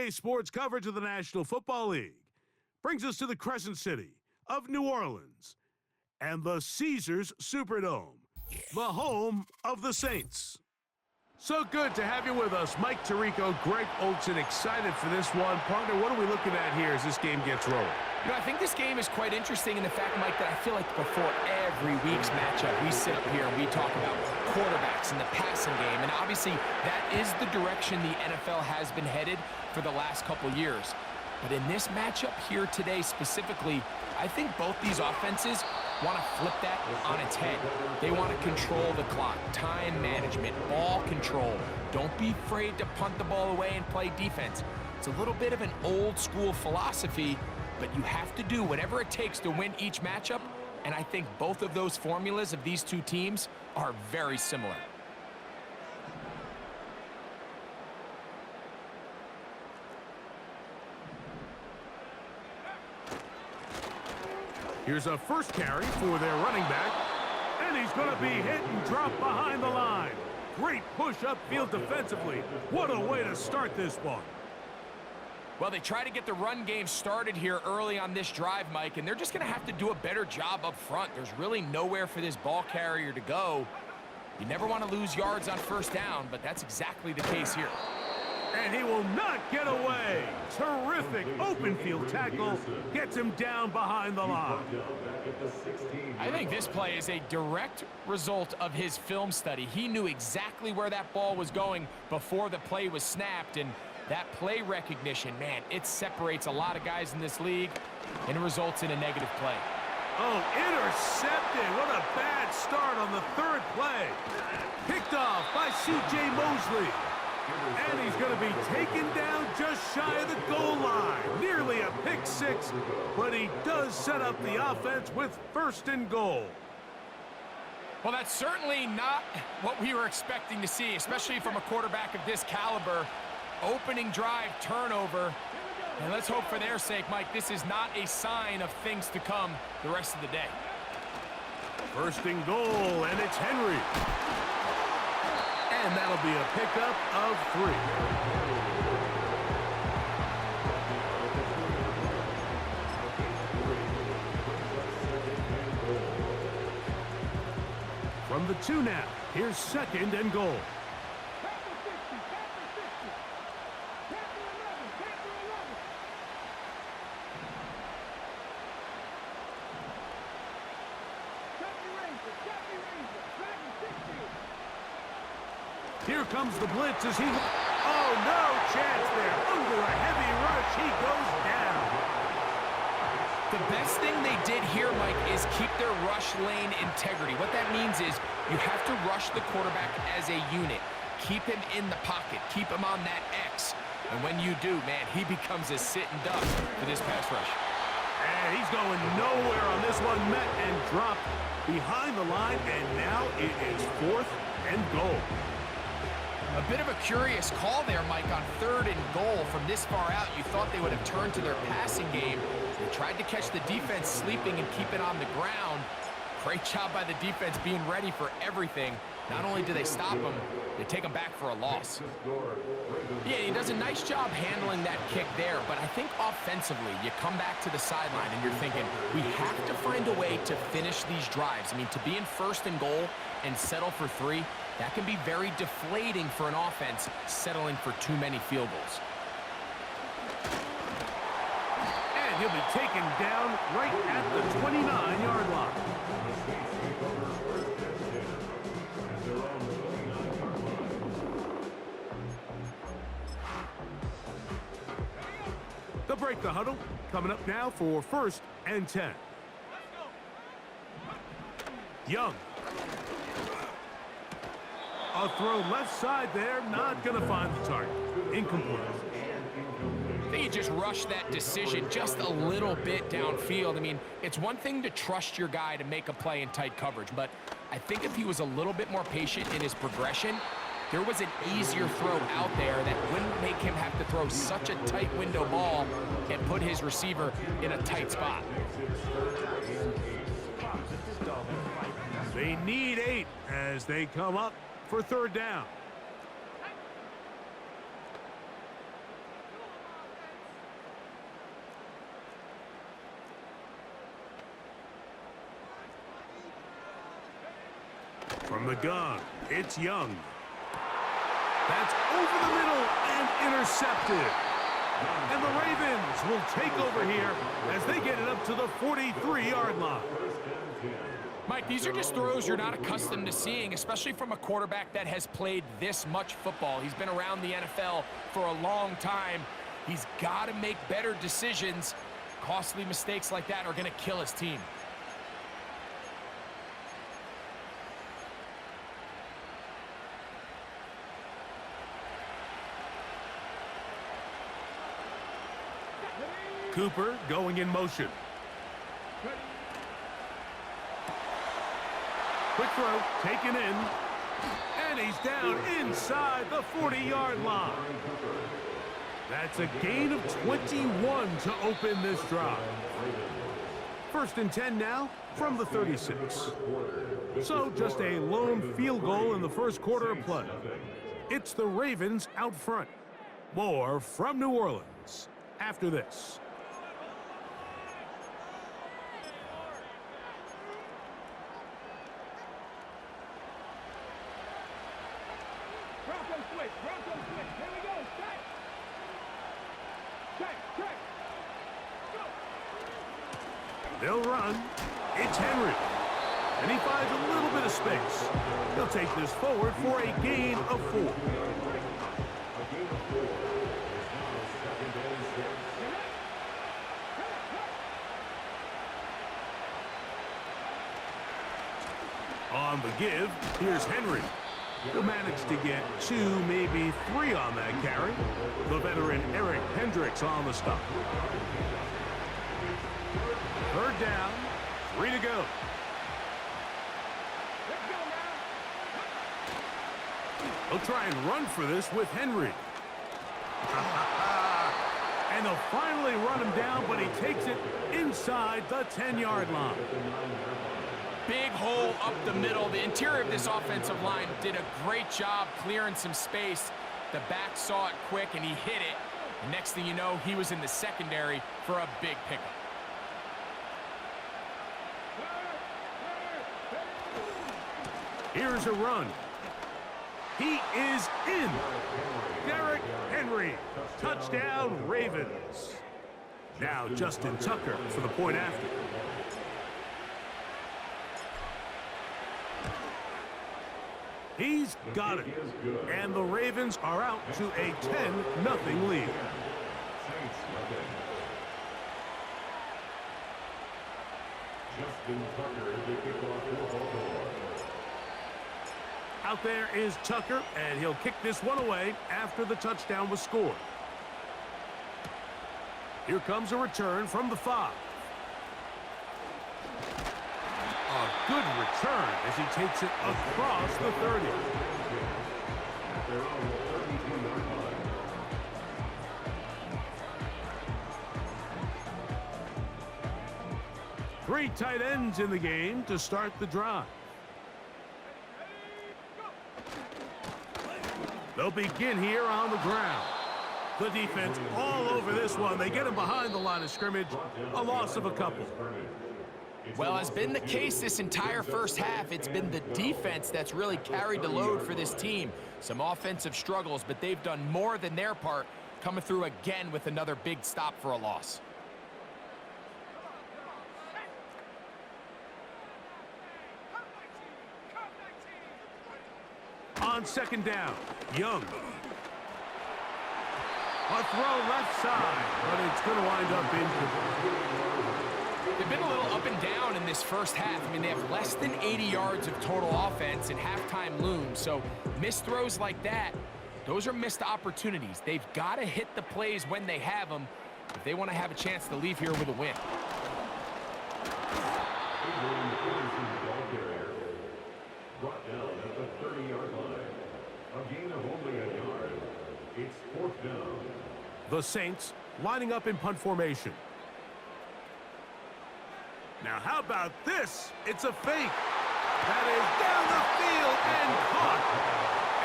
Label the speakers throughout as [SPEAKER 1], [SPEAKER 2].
[SPEAKER 1] NBA sports coverage of the National Football League brings us to the Crescent City of New Orleans and the Caesars Superdome, the home of the Saints. So good to have you with us. Mike Tirico, Greg Olsen, excited for this one. Partner, what are we looking at here as this game gets rolling?
[SPEAKER 2] You know, I think this game is quite interesting in the fact, Mike, that I feel like before every week's matchup, we sit up here and we talk about quarterbacks and the passing game. And obviously, that is the direction the NFL has been headed for the last couple years. But in this matchup here today specifically, I think both these offenses want to flip that on its head. They want to control the clock, time management, ball control. Don't be afraid to punt the ball away and play defense. It's a little bit of an old school philosophy, but you have to do whatever it takes to win each matchup, and I think both of those formulas of these two teams are very similar.
[SPEAKER 1] Here's a first carry for their running back, and he's going to be hit and dropped behind the line. Great push upfield defensively. What a way to start this one.
[SPEAKER 2] Well, they try to get the run game started here early on this drive, Mike, and they're just going to have to do a better job up front. There's really nowhere for this ball carrier to go. You never want to lose yards on first down, but that's exactly the case here.
[SPEAKER 1] And he will not get away. Terrific open field tackle. Gets him down behind the line.
[SPEAKER 2] I think this play is a direct result of his film study. He knew exactly where that ball was going before the play was snapped, and that play recognition, man, it separates a lot of guys in this league, and it results in a negative play.
[SPEAKER 1] Oh, intercepted. What a bad start on the third play. Picked off by C.J. Mosley. And he's going to be taken down just shy of the goal line. Nearly a pick six, but he does set up the offense with first and goal.
[SPEAKER 2] Well, that's certainly not what we were expecting to see, especially from a quarterback of this caliber. Opening drive turnover. And let's hope for their sake, Mike, this is not a sign of things to come the rest of the day.
[SPEAKER 1] First and goal, and it's Henry. And that'll be a pickup of 3. From the 2 now, here's second and goal. Here comes the blitz as he... Oh, no chance there. Under a heavy rush, he goes down.
[SPEAKER 2] The best thing they did here, Mike, is keep their rush lane integrity. What that means is you have to rush the quarterback as a unit. Keep him in the pocket. Keep him on that X. And when you do, man, he becomes a sit-and duck for this pass rush.
[SPEAKER 1] And he's going nowhere on this one. Met and dropped behind the line, and now it is 4th and goal.
[SPEAKER 2] A bit of a curious call there, Mike, on 3rd and goal from this far out. You thought they would have turned to their passing game. They tried to catch the defense sleeping and keep it on the ground. Great job by the defense being ready for everything. Not only do they stop him, they take him back for a loss. Yeah, he does a nice job handling that kick there, but I think offensively, you come back to the sideline and you're thinking, we have to find a way to finish these drives. I mean, to be in 1st and goal and settle for 3, that can be very deflating for an offense settling for too many field goals.
[SPEAKER 1] And he'll be taken down right at the 29-yard line. They'll break the huddle. Coming up now for 1st and 10. Young. A throw left side there, not going to find the target. Incomplete.
[SPEAKER 2] I think he just rushed that decision just a little bit downfield. I mean, it's one thing to trust your guy to make a play in tight coverage, but I think if he was a little bit more patient in his progression, there was an easier throw out there that wouldn't make him have to throw such a tight window ball and put his receiver in a tight spot.
[SPEAKER 1] They need 8 as they come up for 3rd down. From the gun, it's Young. That's over the middle and intercepted. And the Ravens will take over here as they get it up to the 43-yard line.
[SPEAKER 2] Mike, these are just throws you're not accustomed to seeing, especially from a quarterback that has played this much football. He's been around the NFL for a long time. He's got to make better decisions. Costly mistakes like that are going to kill his team.
[SPEAKER 1] Cooper going in motion. Quick throw, taken in, and he's down inside the 40-yard line. That's a gain of 21 to open this drive. 1st and 10 now from the 36. So just a lone field goal in the first quarter of play. It's the Ravens out front. More from New Orleans after this. They'll run. It's Henry. And he finds a little bit of space. He'll take this forward for a gain of 4. On the give, here's Henry. He'll manage to get 2, maybe 3 on that carry. The veteran Eric Hendricks on the stop. 3rd down, 3 to go. He'll try and run for this with Henry. And they'll finally run him down, but he takes it inside the 10-yard line.
[SPEAKER 2] Big hole up the middle. The interior of this offensive line did a great job clearing some space. The back saw it quick, and he hit it. And next thing you know, he was in the secondary for a big pickup.
[SPEAKER 1] Here's a run. He is in. Derrick Henry. Touchdown, Ravens. Now Justin Tucker for the point after. He's got it. And the Ravens are out to a 10-0 lead.
[SPEAKER 3] Justin Tucker is the kickoff for Baltimore.
[SPEAKER 1] Out there is Tucker, and he'll kick this one away after the touchdown was scored. Here comes a return from the 5. A good return as he takes it across the 30. Three tight ends in the game to start the drive. They'll begin here on the ground. The defense all over this one. They get him behind the line of scrimmage. A loss of a couple.
[SPEAKER 2] Well, has been the case this entire first half. It's been the defense that's really carried the load for this team. Some offensive struggles, but they've done more than their part, coming through again with another big stop for a loss.
[SPEAKER 1] On second down, Young. A throw left side, but it's going to wind up incomplete.
[SPEAKER 2] They've been a little up and down in this first half. I mean, they have less than 80 yards of total offense and halftime looms. So missed throws like that, those are missed opportunities. They've got to hit the plays when they have them if they want to have a chance to leave here with a win.
[SPEAKER 3] Brought down at the 30-yard line. A gain of only a yard. It's 4th down.
[SPEAKER 1] The Saints lining up in punt formation. Now, how about this? It's a fake. That is down the field and caught.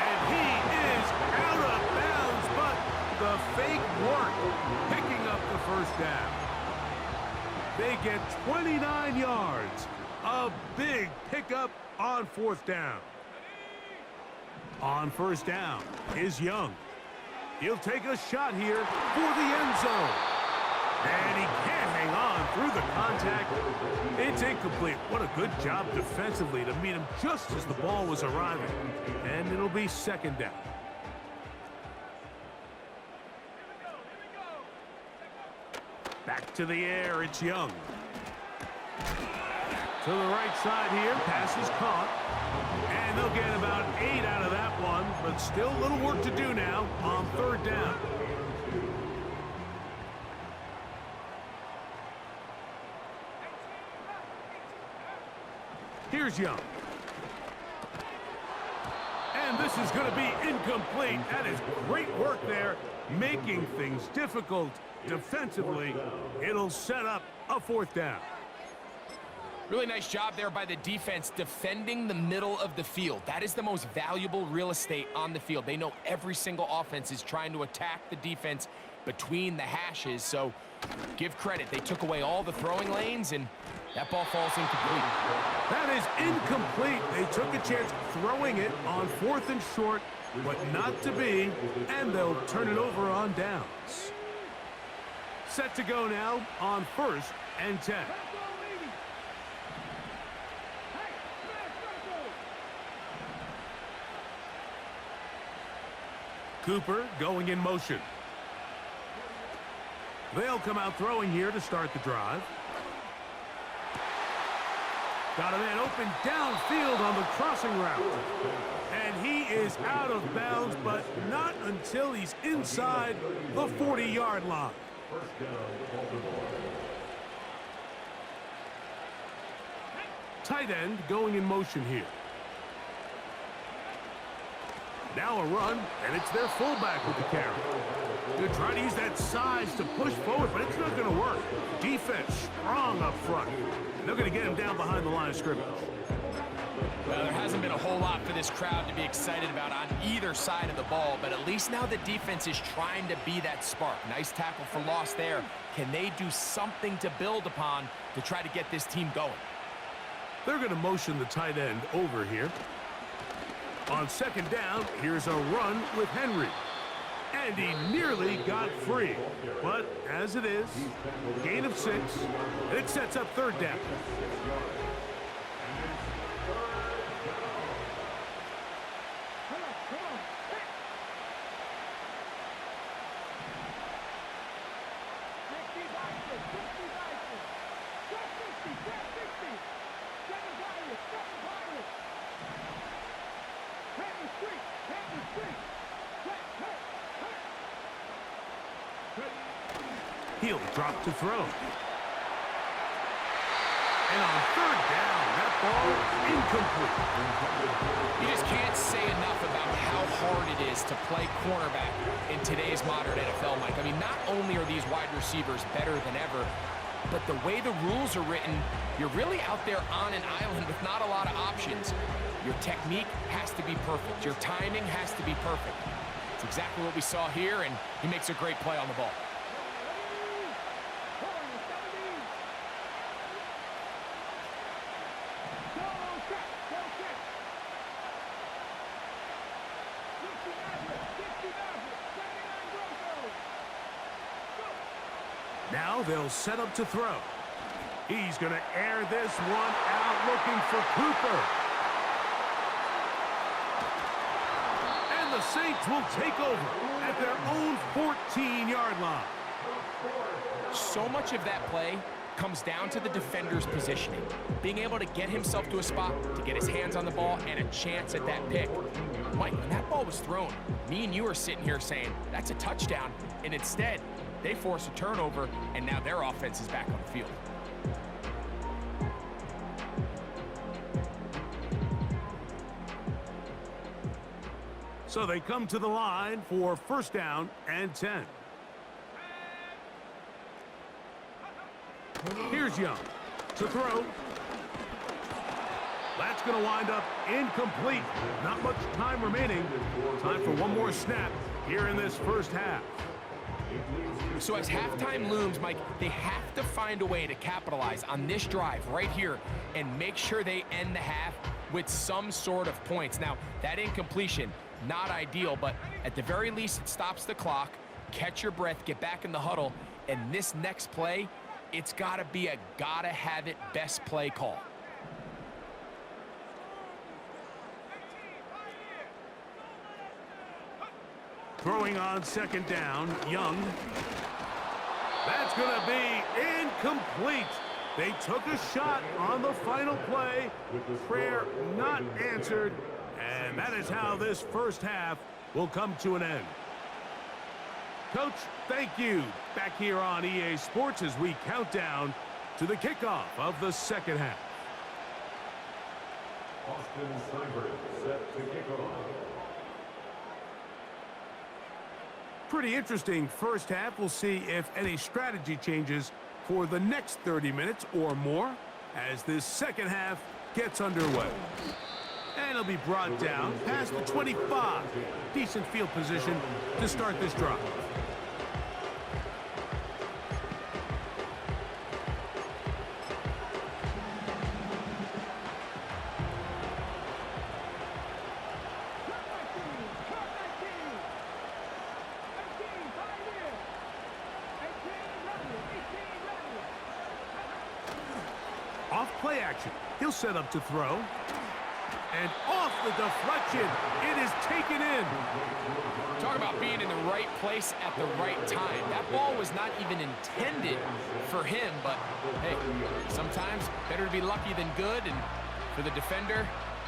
[SPEAKER 1] And he is out of bounds, but the fake worked, picking up the first down. They get 29 yards. A big pickup on 4th down. On first down is Young. He'll take a shot here for the end zone. And he can't hang on through the contact. It's incomplete. What a good job defensively to meet him just as the ball was arriving. And it'll be second down. Back to the air, it's Young. To the right side here, pass is caught. And they'll get about 8 out of that one, but still a little work to do now on third down. Here's Young. And this is going to be incomplete. That is great work there, making things difficult defensively. It'll set up a fourth down.
[SPEAKER 2] Really nice job there by the defense defending the middle of the field. That is the most valuable real estate on the field. They know every single offense is trying to attack the defense between the hashes, so give credit. They took away all the throwing lanes, and that ball falls incomplete.
[SPEAKER 1] That is incomplete. They took a chance throwing it on 4th and short, but not to be, and they'll turn it over on downs. Set to go now on 1st and 10. Cooper going in motion. They'll come out throwing here to start the drive. Got a man open downfield on the crossing route. And he is out of bounds, but not until he's inside the 40-yard line. Tight end going in motion here. Now a run, and it's their fullback with the carry. They're trying to use that size to push forward, but it's not going to work. Defense strong up front. And they're going to get him down behind the line of scrimmage.
[SPEAKER 2] Well, there hasn't been a whole lot for this crowd to be excited about on either side of the ball, but at least now the defense is trying to be that spark. Nice tackle for loss there. Can they do something to build upon to try to get this team going?
[SPEAKER 1] They're going to motion the tight end over here. On second down, here's a run with Henry. And he nearly got free. But as it is, gain of 6. It sets up third down. He'll drop to throw. And on third down, that ball incomplete.
[SPEAKER 2] You just can't say enough about how hard it is to play cornerback in today's modern NFL, Mike. I mean, not only are these wide receivers better than ever, but the way the rules are written, you're really out there on an island with not a lot of options. Your technique has to be perfect. Your timing has to be perfect. It's exactly what we saw here, and he makes a great play on the ball.
[SPEAKER 1] Now they'll set up to throw. He's going to air this one out, looking for Cooper. And the Saints will take over at their own 14-yard line.
[SPEAKER 2] So much of that play comes down to the defender's positioning. Being able to get himself to a spot, to get his hands on the ball, and a chance at that pick. Mike, when that ball was thrown, me and you are sitting here saying, that's a touchdown. And instead, they force a turnover, and now their offense is back on the field.
[SPEAKER 1] So they come to the line for first down and 10. Here's Young to throw. That's going to wind up incomplete. Not much time remaining. Time for one more snap here in this first half.
[SPEAKER 2] So as halftime looms, Mike, they have to find a way to capitalize on this drive right here and make sure they end the half with some sort of points. Now, that incompletion, Not ideal, but at the very least, it stops the clock. Catch your breath, get back in the huddle, and this next play, it's got to be a gotta-have-it best play call.
[SPEAKER 1] Throwing on second down, Young. That's going to be incomplete. They took a shot on the final play. Prayer not answered. And that is how this first half will come to an end. Coach, thank you. Back here on EA Sports as we count down to the kickoff of the second half.
[SPEAKER 3] Austin Seibert set to kick off.
[SPEAKER 1] Pretty interesting first half. We'll see if any strategy changes for the next 30 minutes or more as this second half gets underway. And it'll be brought down past the 25. Decent field position to start this drive. Off play action. He'll set up to throw. And off the deflection. It is taken in.
[SPEAKER 2] Talk about being in the right place at the right time. That ball was not even intended for him, but hey, sometimes better to be lucky than good, and for the defender,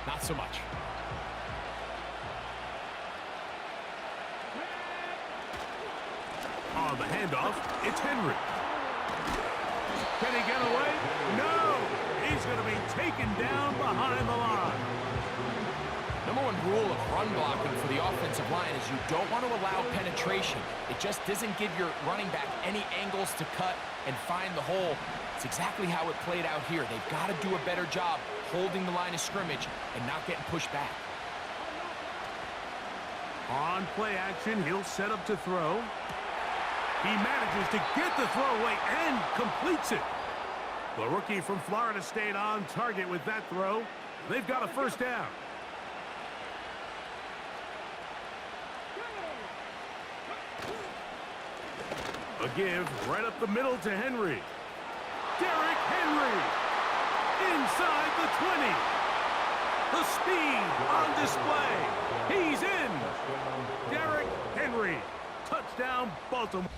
[SPEAKER 2] not so much.
[SPEAKER 1] On the handoff, it's Henry. Can he get away? No! He's going to be taken down behind the line.
[SPEAKER 2] Number one rule of run blocking for the offensive line is you don't want to allow penetration. It just doesn't give your running back any angles to cut and find the hole. It's exactly how it played out here. They've got to do a better job holding the line of scrimmage and not getting pushed back.
[SPEAKER 1] On play action, he'll set up to throw. He manages to get the throw away and completes it. The rookie from Florida State on target with that throw. They've got a first down. A give right up the middle to Henry. Derrick Henry inside the 20. The speed on display. He's in. Derrick Henry. Touchdown, Baltimore.